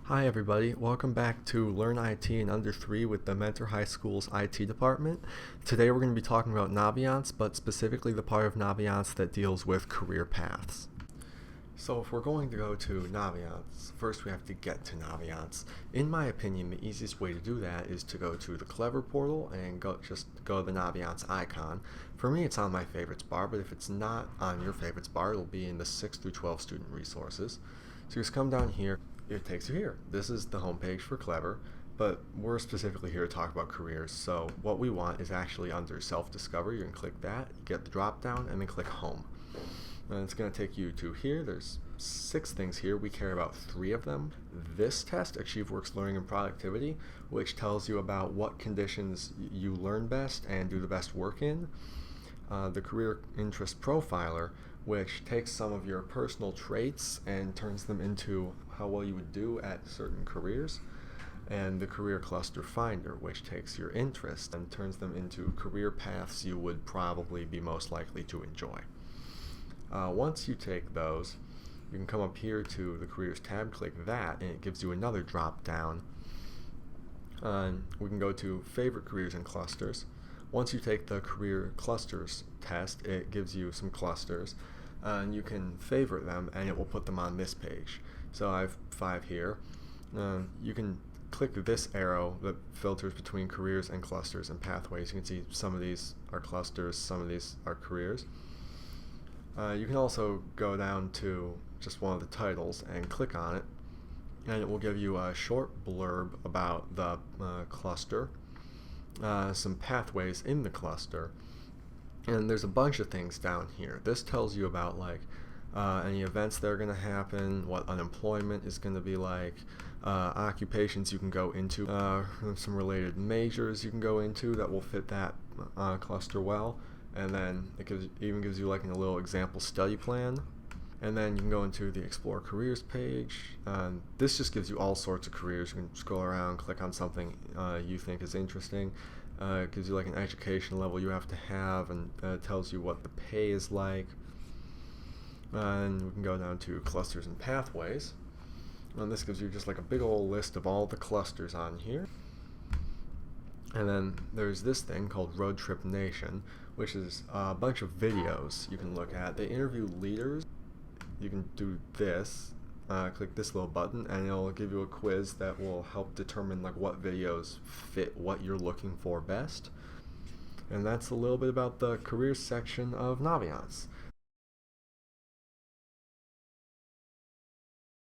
Hi everybody, welcome back to Learn IT in Under 3 with the Mentor High School's IT department. Today we're going to be talking about Naviance, but specifically the part of Naviance that deals with career paths. So if we're going to go to Naviance, first we have to get to Naviance. In my opinion, the easiest way to do that is to go to the Clever portal and just go to the Naviance icon. For me, it's on my favorites bar, but if it's not on your favorites bar, it'll be in the 6 through 12 student resources. So you just come down here. It takes you here. This is the homepage for Clever, but we're specifically here to talk about careers. So what we want is actually under self-discovery. You can click that, get the drop down, and then click home. And it's going to take you to here. There's 6 things here. We care about 3 of them. This test, Achieve Works Learning and Productivity, which tells you about what conditions you learn best and do the best work in. The Career Interest Profiler, which takes some of your personal traits and turns them into how well you would do at certain careers, and the Career Cluster Finder, which takes your interests and turns them into career paths you would probably be most likely to enjoy. Once you take those, you can come up here to the Careers tab, click that, and it gives you another drop down. We can go to Favorite Careers and Clusters. Once you take the Career Clusters test, it gives you some clusters, and you can favorite them and it will put them on this page. So I have 5 here. You can click this arrow that filters between careers and clusters and pathways. You can see some of these are clusters, some of these are careers. You can also go down to just one of the titles and click on it, and it will give you a short blurb about the cluster, some pathways in the cluster, and there's a bunch of things down here. This tells you about any events that are going to happen, what unemployment is going to be like, occupations you can go into, some related majors you can go into that will fit that cluster well, and then it even gives you like a little example study plan. And then you can go into the Explore Careers page. This just gives you all sorts of careers. You can scroll around, click on something you think is interesting. It gives you like an education level you have to have, and it tells you what the pay is like. And we can go down to Clusters and Pathways. And this gives you just like a big old list of all the clusters on here. And then there's this thing called Road Trip Nation, which is a bunch of videos you can look at. They interview leaders. You can do this, click this little button, and it'll give you a quiz that will help determine what videos fit what you're looking for best. And that's a little bit about the careers section of Naviance.